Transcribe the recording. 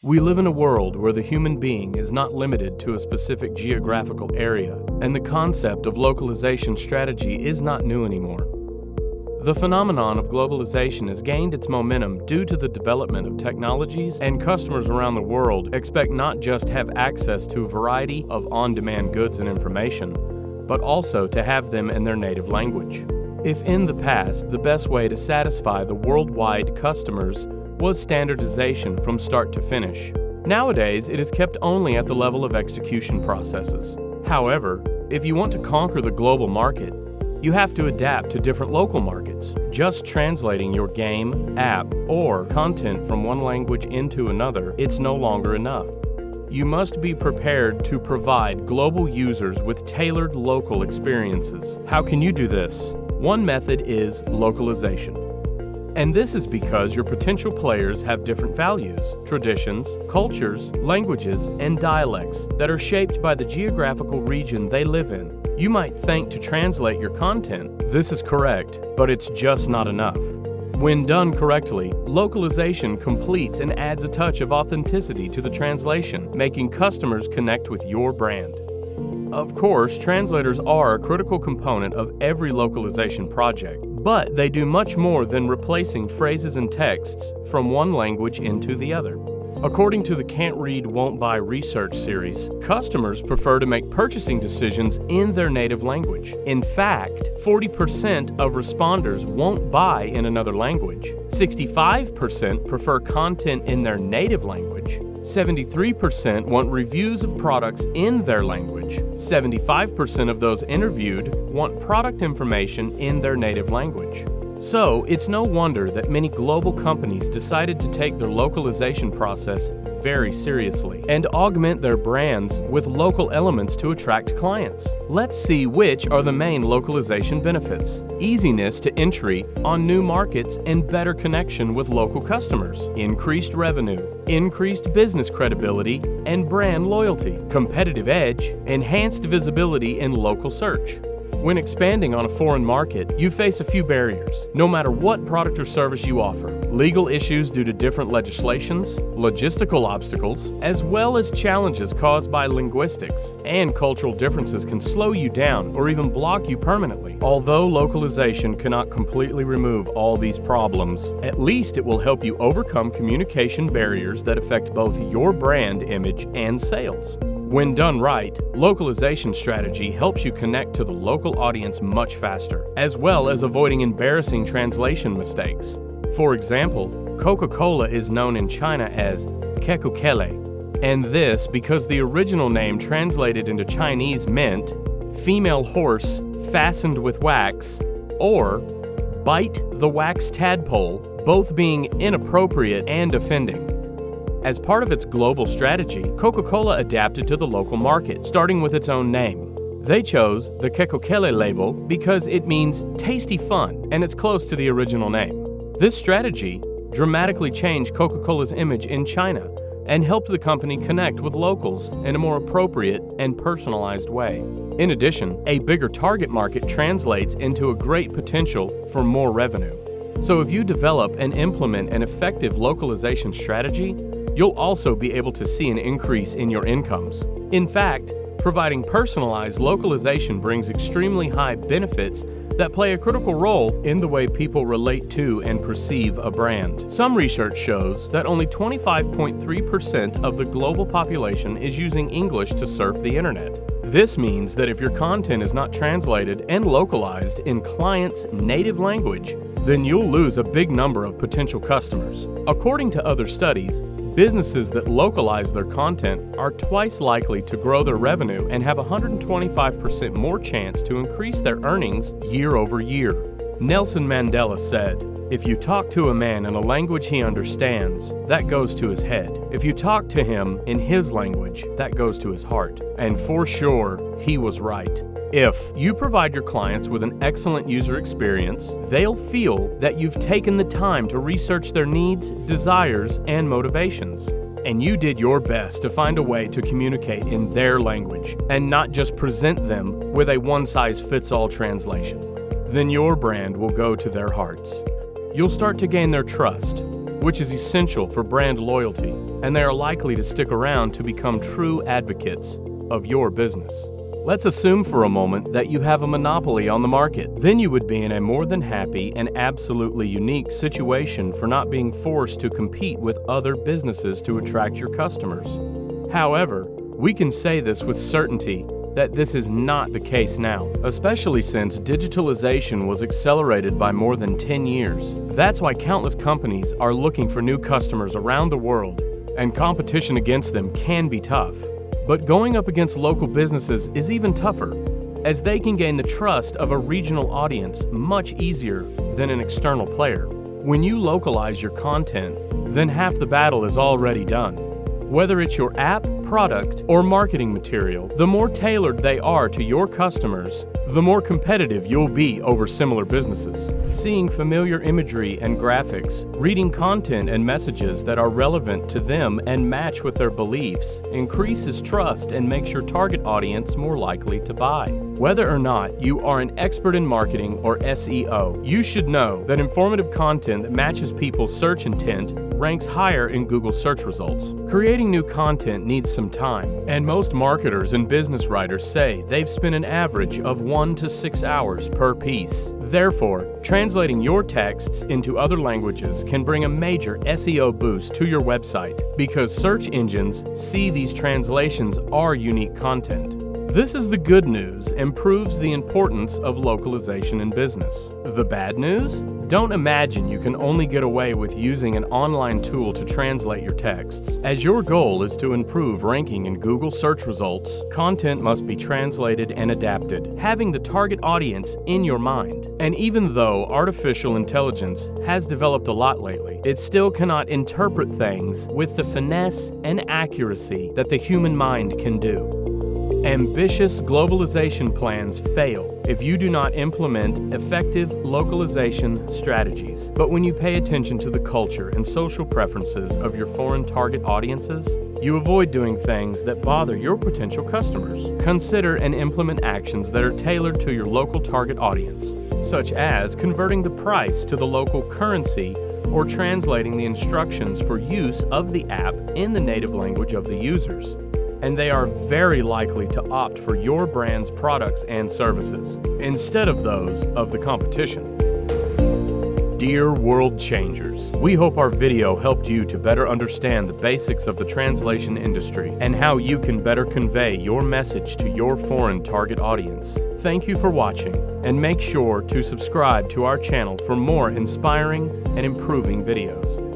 We live in a world where the human being is not limited to a specific geographical area, and the concept of localization strategy is not new anymore. The phenomenon of globalization has gained its momentum due to the development of technologies, and customers around the world expect not just to have access to a variety of on-demand goods and information, but also to have them in their native language. If in the past, the best way to satisfy the worldwide customers was standardization from start to finish, nowadays it is kept only at the level of execution processes. However, if you want to conquer the global market, you have to adapt to different local markets. Just translating your game, app, or content from one language into another, it's no longer enough. You must be prepared to provide global users with tailored local experiences. How can you do this? One method is localization. And this is because your potential players have different values, traditions, cultures, languages, and dialects that are shaped by the geographical region they live in. You might think to translate your content, this is correct, but it's just not enough. When done correctly, localization completes and adds a touch of authenticity to the translation, making customers connect with your brand. Of course, translators are a critical component of every localization project, but they do much more than replacing phrases and texts from one language into the other. According to the Can't Read, Won't Buy research series, customers prefer to make purchasing decisions in their native language. In fact, 40% of responders won't buy in another language, 65% prefer content in their native language, 73% want reviews of products in their language, 75% of those interviewed want product information in their native language. So, it's no wonder that many global companies decided to take their localization process very seriously and augment their brands with local elements to attract clients. Let's see which are the main localization benefits. Easiness to entry on new markets and better connection with local customers. Increased revenue, increased business credibility and brand loyalty. Competitive edge, enhanced visibility in local search. When expanding on a foreign market, you face a few barriers, no matter what product or service you offer. Legal issues due to different legislations, logistical obstacles, as well as challenges caused by linguistics and cultural differences can slow you down or even block you permanently. Although localization cannot completely remove all these problems, at least it will help you overcome communication barriers that affect both your brand image and sales. When done right, localization strategy helps you connect to the local audience much faster, as well as avoiding embarrassing translation mistakes. For example, Coca-Cola is known in China as Kekukele, and this because the original name translated into Chinese meant female horse fastened with wax or bite the wax tadpole, both being inappropriate and offending. As part of its global strategy, Coca-Cola adapted to the local market, starting with its own name. They chose the Kekukele label because it means tasty fun, and it's close to the original name. This strategy dramatically changed Coca-Cola's image in China and helped the company connect with locals in a more appropriate and personalized way. In addition, a bigger target market translates into a great potential for more revenue. So if you develop and implement an effective localization strategy, you'll also be able to see an increase in your incomes. In fact, providing personalized localization brings extremely high benefits that play a critical role in the way people relate to and perceive a brand. Some research shows that only 25.3% of the global population is using English to surf the internet. This means that if your content is not translated and localized in clients' native language, then you'll lose a big number of potential customers. According to other studies, businesses that localize their content are twice likely to grow their revenue and have 125% more chance to increase their earnings year over year. Nelson Mandela said, "If you talk to a man in a language he understands, that goes to his head. If you talk to him in his language, that goes to his heart." And for sure, he was right. If you provide your clients with an excellent user experience, they'll feel that you've taken the time to research their needs, desires, and motivations. And you did your best to find a way to communicate in their language and not just present them with a one-size-fits-all translation. Then your brand will go to their hearts. You'll start to gain their trust, which is essential for brand loyalty, and they are likely to stick around to become true advocates of your business. Let's assume for a moment that you have a monopoly on the market. Then you would be in a more than happy and absolutely unique situation for not being forced to compete with other businesses to attract your customers. However, we can say this with certainty that this is not the case now, especially since digitalization was accelerated by more than 10 years. That's why countless companies are looking for new customers around the world, and competition against them can be tough. But going up against local businesses is even tougher, as they can gain the trust of a regional audience much easier than an external player. When you localize your content, then half the battle is already done. Whether it's your app, product, or marketing material, the more tailored they are to your customers, the more competitive you'll be over similar businesses. Seeing familiar imagery and graphics, reading content and messages that are relevant to them and match with their beliefs increases trust and makes your target audience more likely to buy. Whether or not you are an expert in marketing or SEO, you should know that informative content that matches people's search intent ranks higher in Google search results. Creating new content needs some time, and most marketers and business writers say they've spent an average of 1 to 6 hours per piece. Therefore, translating your texts into other languages can bring a major SEO boost to your website because search engines see these translations are unique content. This is the good news and proves the importance of localization in business. The bad news? Don't imagine you can only get away with using an online tool to translate your texts. As your goal is to improve ranking in Google search results, content must be translated and adapted, having the target audience in your mind. And even though artificial intelligence has developed a lot lately, it still cannot interpret things with the finesse and accuracy that the human mind can do. Ambitious globalization plans fail if you do not implement effective localization strategies. But when you pay attention to the culture and social preferences of your foreign target audiences, you avoid doing things that bother your potential customers. Consider and implement actions that are tailored to your local target audience, such as converting the price to the local currency or translating the instructions for use of the app in the native language of the users. And they are very likely to opt for your brand's products and services instead of those of the competition. Dear World Changers, we hope our video helped you to better understand the basics of the translation industry and how you can better convey your message to your foreign target audience. Thank you for watching, and make sure to subscribe to our channel for more inspiring and improving videos.